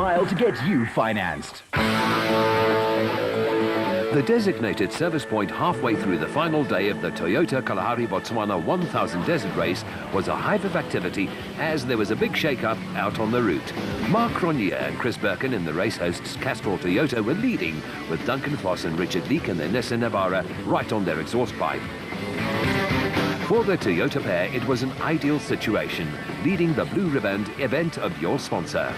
To get you financed. The designated service point halfway through the final day of the Toyota Kalahari Botswana 1000 Desert Race was a hive of activity as there was a big shake-up out on the route. Mark Cronje and Chris Birkin in the race hosts Castrol Toyota were leading, with Duncan Foss and Richard Leek and their Nissan Navara right on their exhaust pipe. For the Toyota pair, it was an ideal situation, leading the blue ribbon event of your sponsor.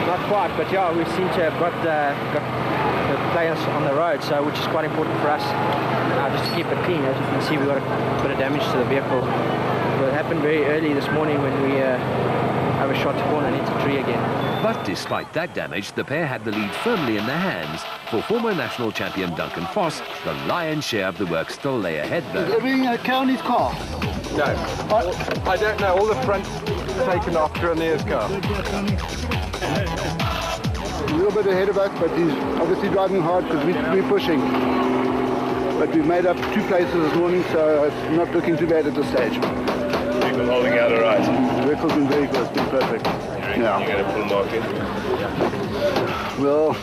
Not quite, but yeah, we seem to have got the players on the road, so which is quite important for us just to keep it clean. As you can see, we've got a bit of damage to the vehicle. It happened very early this morning when we overshot the corner and hit the tree again. But despite that damage, the pair had the lead firmly in their hands. For former national champion Duncan Foss, the lion's share of the work still lay ahead though. Is everything okay on his car? No. I don't know. All the front's taken off Cronje's car. A little bit ahead of us, but he's obviously driving hard because we're pushing. But we've made up 2 places this morning, so it's not looking too bad at this stage. People holding out all right. The vehicle's been very good, it's been perfect. Yeah. You're going to pull Mark in? Well,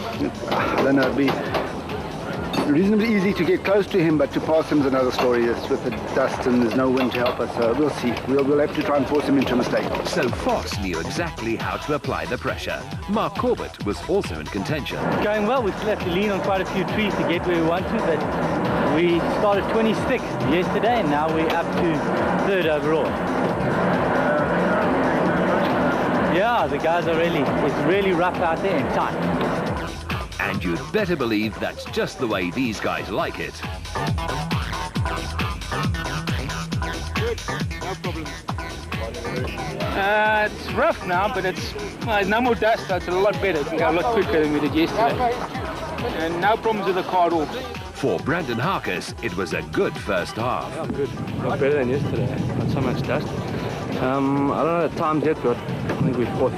I don't know, it'd be reasonably easy to get close to him, but to pass him is another story. It's with the dust and there's no wind to help us, so we'll see. We'll have to try and force him into a mistake. So Foss knew exactly how to apply the pressure. Mark Corbett was also in contention. Going well, we still have to lean on quite a few trees to get where we want to, but we started 26th yesterday and now we're up to 3rd overall. Yeah, the guys are it's really rough out there and tight. And you'd better believe that's just the way these guys like it. Good, no problem. It's rough now, but it's no more dust, so it's a lot better. It can go a lot quicker than we did yesterday. And no problems with the car at all. For Brandon Harkis, it was a good first half. Yeah, good. Not better than yesterday. Not so much dust. I don't know the times yet, but I think we're 4th.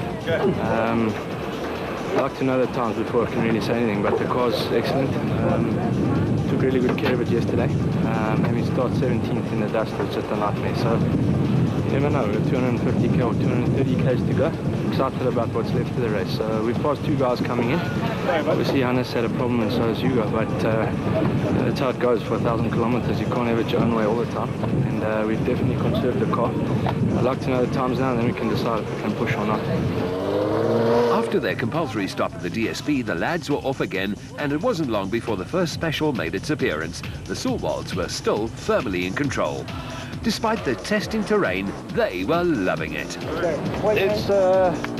I'd like to know the times before I can really say anything, but the car's excellent. Took really good care of it yesterday. Having started 17th in the dust was just a nightmare, so you never know. We've got 250 k or 230 k's to go. Excited about what's left of the race. So we've passed 2 guys coming in. Obviously Hannes had a problem and so has Hugo, but that's how it goes for 1,000 kilometers. You can't have it your own way all the time, and we've definitely conserved the car. I'd like to know the times now, and then we can decide if we can push or not. After their compulsory stop at the DSB, the lads were off again, and it wasn't long before the first special made its appearance. The Sulwalds were still firmly in control. Despite the testing terrain, they were loving it. It's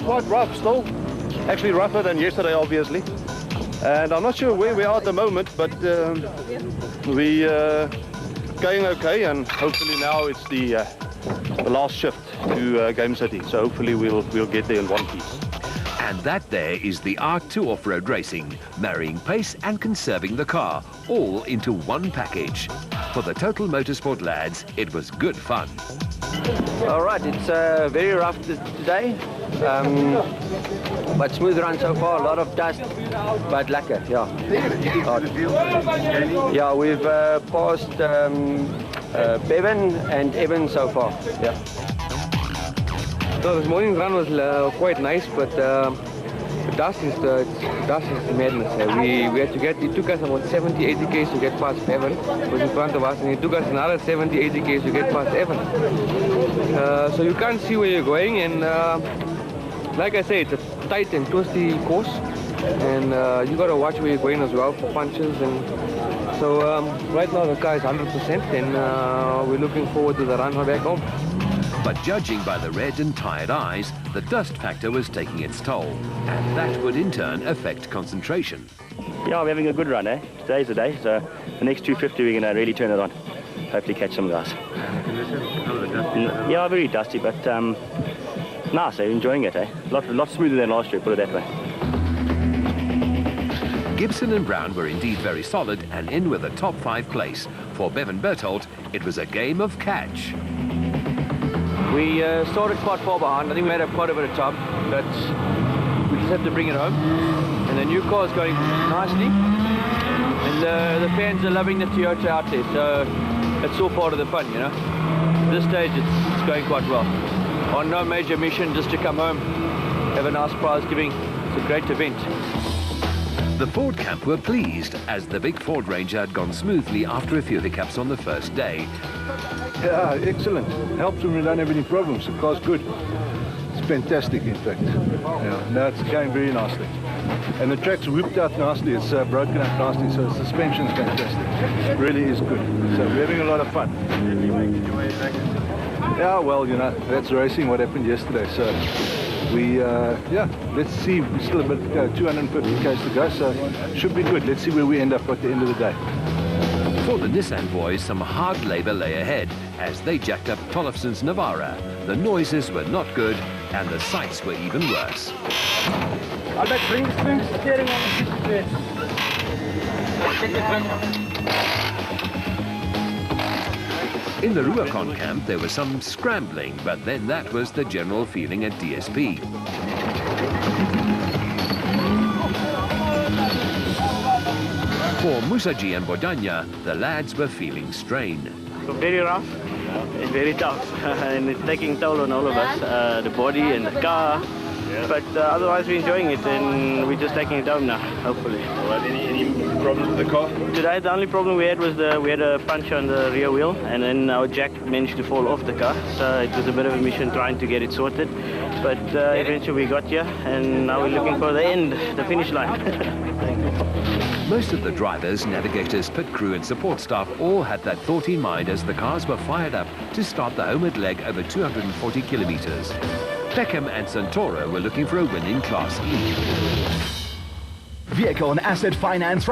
quite rough still, actually rougher than yesterday obviously, and I'm not sure where we are at the moment, but we're going okay, and hopefully now it's the last shift to Game City, so hopefully we'll get there in one piece. And that there is the art to off-road racing, marrying pace and conserving the car, all into one package. For the Total Motorsport lads, it was good fun. All right, it's very rough today, but smooth run so far, a lot of dust, but lekker, yeah. Yeah, we've passed Bevan and Evan so far, yeah. So this morning's run was quite nice, but the dust is madness. We had to it took us about 70, 80 k's to get past Evan, who was in front of us, and it took us another 70, 80 k's to get past Evan. So you can't see where you're going, and like I say, it's a tight and twisty course, and you got to watch where you're going as well for punches. And so right now the car is 100%, and we're looking forward to the run back home. But judging by the red and tired eyes, the dust factor was taking its toll, and that would in turn affect concentration. Yeah, we're having a good run, eh? Today's the day, so the next 250 we're going to really turn it on. Hopefully catch some guys. Yeah, very dusty, but nice, enjoying it, eh? A lot smoother than last year, put it that way. Gibson and Brown were indeed very solid and in with a top 5 place. For Bevan Berthold, it was a game of catch. We started quite far behind. I think we made up quite a bit of time, but we just have to bring it home. And the new car is going nicely, and the fans are loving the Toyota out there, so it's all part of the fun, you know. At this stage, it's going quite well. On no major mission, just to come home have a nice prize giving. It's a great event. The Ford camp were pleased as the big Ford Ranger had gone smoothly after a few hiccups on the first day. Yeah, excellent. Helps when we don't have any problems. The car's good. It's fantastic, in fact. Yeah, no, it's going very nicely. And the track's whipped out nicely. It's broken up nicely, so the suspension's fantastic. It really is good. So we're having a lot of fun. Yeah, well, you know, that's racing, what happened yesterday. So we, yeah, let's see. We still have a bit, 250 k's to go, so should be good. Let's see where we end up at the end of the day. For the Nissan boys, some hard labour lay ahead as they jacked up Tollefson's Navara. The noises were not good and the sights were even worse. In the Ruacon camp, there was some scrambling, but then that was the general feeling at DSP. For Musaji and Bodanya, the lads were feeling strain. Very rough, it's very tough, and it's taking toll on all of us, the body and the car. But otherwise we're enjoying it, and we're just taking it home now, hopefully. Any problems with the car? Today the only problem we had was we had a punch on the rear wheel, and then our jack managed to fall off the car. So it was a bit of a mission trying to get it sorted. But eventually we got here, and now we're looking for the end, the finish line. Thank you. Most of the drivers, navigators, pit crew and support staff all had that thought in mind as the cars were fired up to start the homeward leg over 240 kilometres. Peckham and Santoro were looking for a win in Class E. Vehicle and asset finance.